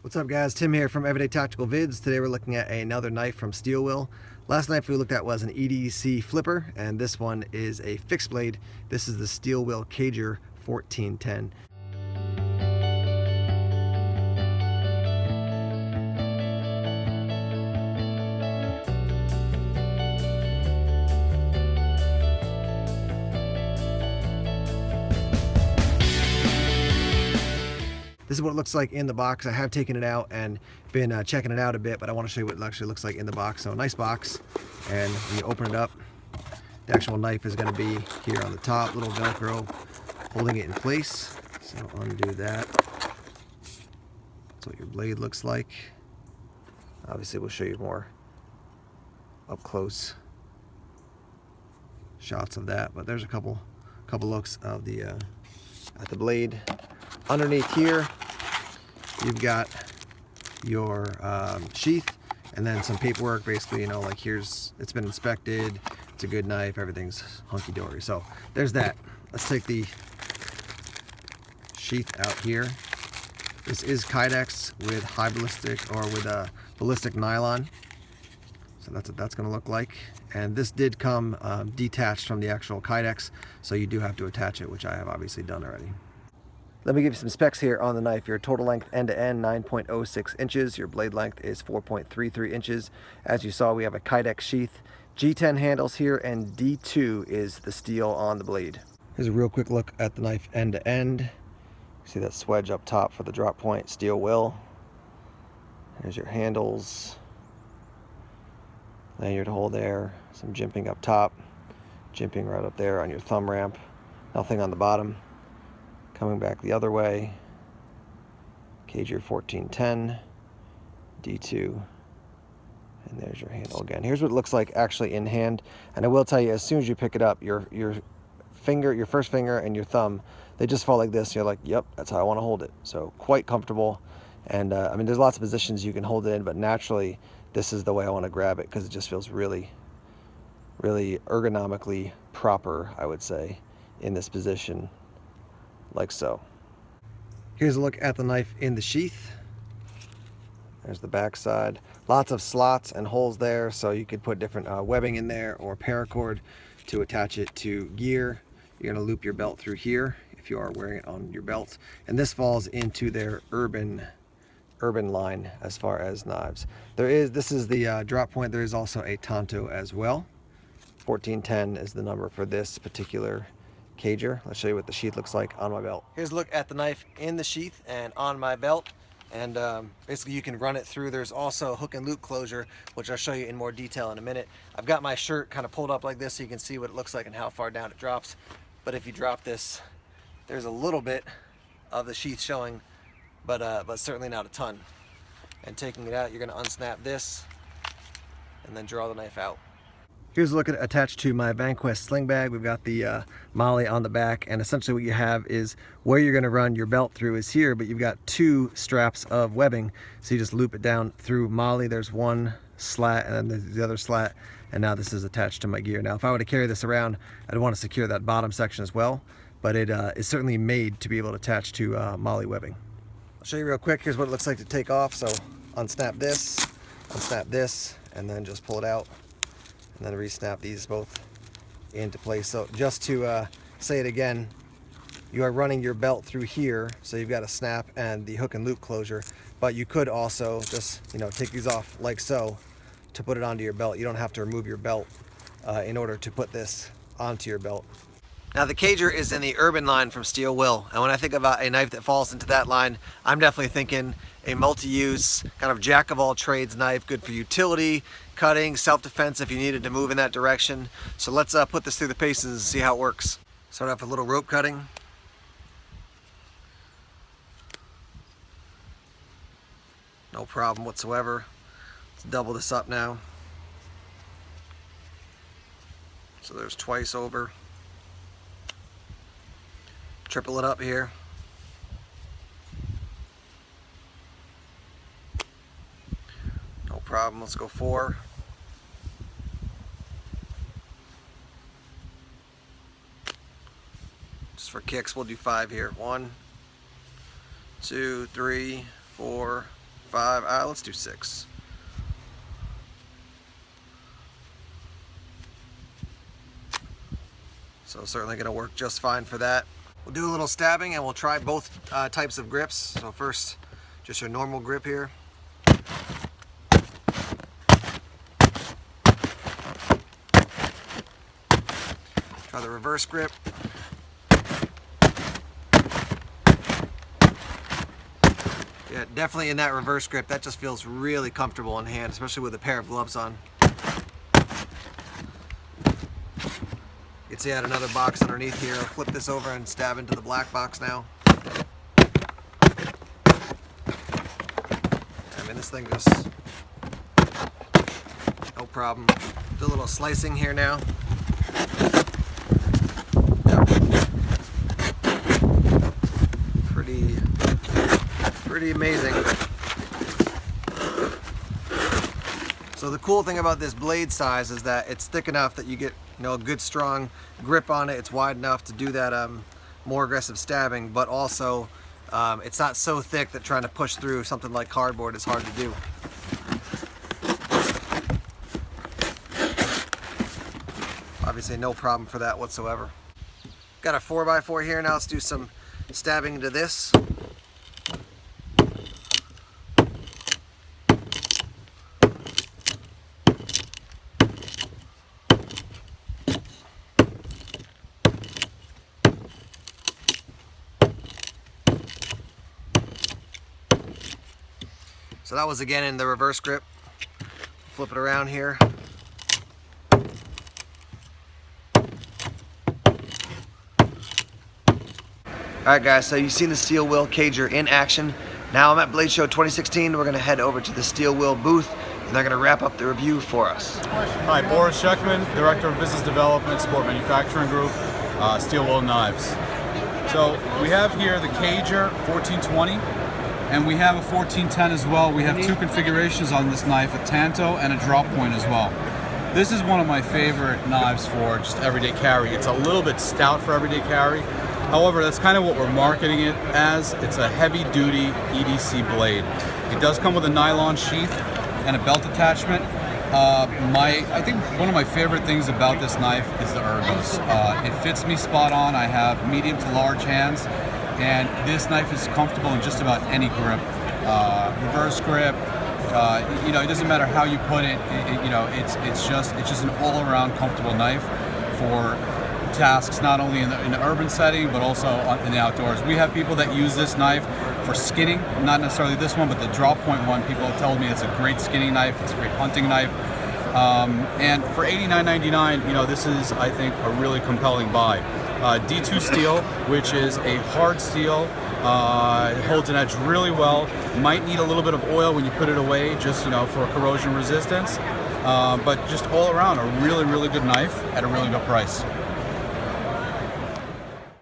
What's up guys, Tim here from Everyday Tactical Vids. Today we're looking at another knife from Steel Will. Last knife we looked at was an EDC flipper, and this one is a fixed blade. This is the Steel Will Cager 1410. This is what it looks like in the box. I have taken it out and been checking it out a bit, but I want to show you what it actually looks like in the box. So a nice box, and when you open it up, the actual knife is going to be here on the top, little Velcro holding it in place. So undo that. That's what your blade looks like. Obviously we'll show you more up close shots of that, but there's a couple looks of the at the blade. Underneath here you've got your sheath, and then some paperwork, basically, you know, like it's been inspected, it's a good knife, everything's hunky-dory. So there's that. Let's take the sheath out here. This is Kydex with high ballistic, or with a ballistic nylon. So that's what that's going to look like. And this did come detached from the actual Kydex, so you do have to attach it, which I have obviously done already. Let me give you some specs here on the knife. Your total length end to end, 9.06 inches. Your blade length is 4.33 inches. As you saw, we have a Kydex sheath. G10 handles here, and D2 is the steel on the blade. Here's a real quick look at the knife end to end. See that swedge up top for the drop point, Steel Will. Here's your handles. Lanyard hole there. Some jimping up top. Jimping right up there on your thumb ramp. Nothing on the bottom. Coming back the other way, Cager 1410, D2, and there's your handle again. Here's what it looks like actually in hand, and I will tell you, as soon as you pick it up, your first finger and your thumb, they just fall like this. You're like, yep, that's how I want to hold it. So quite comfortable, and I mean, there's lots of positions you can hold it in, but naturally, this is the way I want to grab it, because it just feels really, really ergonomically proper, I would say, in this position. Like so. Here's a look at the knife in the sheath. There's the back side. Lots of slots and holes there, so you could put different webbing in there, or paracord to attach it to gear. You're going to loop your belt through here if you are wearing it on your belt, and this falls into their urban line as far as knives. This is the drop point. There is also a Tonto as well. 1410 is the number for this particular Cager. Let's show you what the sheath looks like on my belt. Here's a look at the knife in the sheath and on my belt, and basically you can run it through. There's also hook and loop closure, which I'll show you in more detail in a minute. I've got my shirt kind of pulled up like this so you can see what it looks like and how far down it drops. But if you drop this, there's a little bit of the sheath showing, but certainly not a ton. And taking it out, you're going to unsnap this and then draw the knife out. Here's a look at attached to my VanQuest sling bag. We've got the Molle on the back, and essentially what you have is where you're going to run your belt through is here, but you've got two straps of webbing, so you just loop it down through Molle. There's one slat, and then there's the other slat, and now this is attached to my gear. Now if I were to carry this around, I'd want to secure that bottom section as well, but it is certainly made to be able to attach to Molle webbing. I'll show you real quick. Here's what it looks like to take off. So unsnap this, and then just pull it out, and then re-snap these both into place. So just to say it again, you are running your belt through here, so you've got a snap and the hook and loop closure, but you could also just, you know, take these off like so to put it onto your belt. You don't have to remove your belt in order to put this onto your belt. Now the Cager is in the urban line from Steel Will, and when I think about a knife that falls into that line, I'm definitely thinking a multi-use, kind of jack-of-all-trades knife, good for utility, cutting, self-defense if you needed to move in that direction. So let's put this through the paces and see how it works. Start off with a little rope cutting. No problem whatsoever. Let's double this up now. So there's twice over. Triple it up here. No problem, let's go 4. Just for kicks, we'll do 5 here. 1, 2, 3, 4, 5. Let's do 6. So certainly going to work just fine for that. We'll do a little stabbing and we'll try both types of grips. So first, just your normal grip here. Try the reverse grip. Yeah, definitely in that reverse grip, that just feels really comfortable in hand, especially with a pair of gloves on. You can see I had another box underneath here. I'll flip this over and stab into the black box now. I mean, this thing just, no problem. Do a little slicing here now. Yep. Pretty amazing. So the cool thing about this blade size is that it's thick enough that you get, you know, a good strong grip on it. It's wide enough to do that more aggressive stabbing, but also it's not so thick that trying to push through something like cardboard is hard to do. Obviously no problem for that whatsoever. Got a 4x4 here. Now let's do some stabbing into this. So that was again in the reverse grip. Flip it around here. Alright guys, so you've seen the steel wheel cager in action. Now I'm at Blade Show 2016. We're going to head over to the steel wheel booth and they're going to wrap up the review for us. Hi, Boris Sheckman, Director of Business Development, Sport Manufacturing Group, Steel Wheel Knives. So we have here the cager 1420 and we have a 1410 as well. We have two configurations on this knife, a tanto and a drop point as well. This is one of my favorite knives for just everyday carry. It's a little bit stout for everyday carry. However, that's kind of what we're marketing it as. It's a heavy-duty EDC blade. It does come with a nylon sheath and a belt attachment. I think one of my favorite things about this knife is the ergos. It fits me spot on. I have medium to large hands, and this knife is comfortable in just about any grip. Reverse grip. You know, it doesn't matter how you put it. It's just an all-around comfortable knife for tasks not only in the urban setting but also in the outdoors. We have people that use this knife for skinning, not necessarily this one, but the drop point one. People have told me it's a great skinning knife, it's a great hunting knife. And for $89.99, you know, this is, I think, a really compelling buy. D2 steel, which is a hard steel, it holds an edge really well. Might need a little bit of oil when you put it away, just, you know, for corrosion resistance. But just all around, a really, really good knife at a really good price.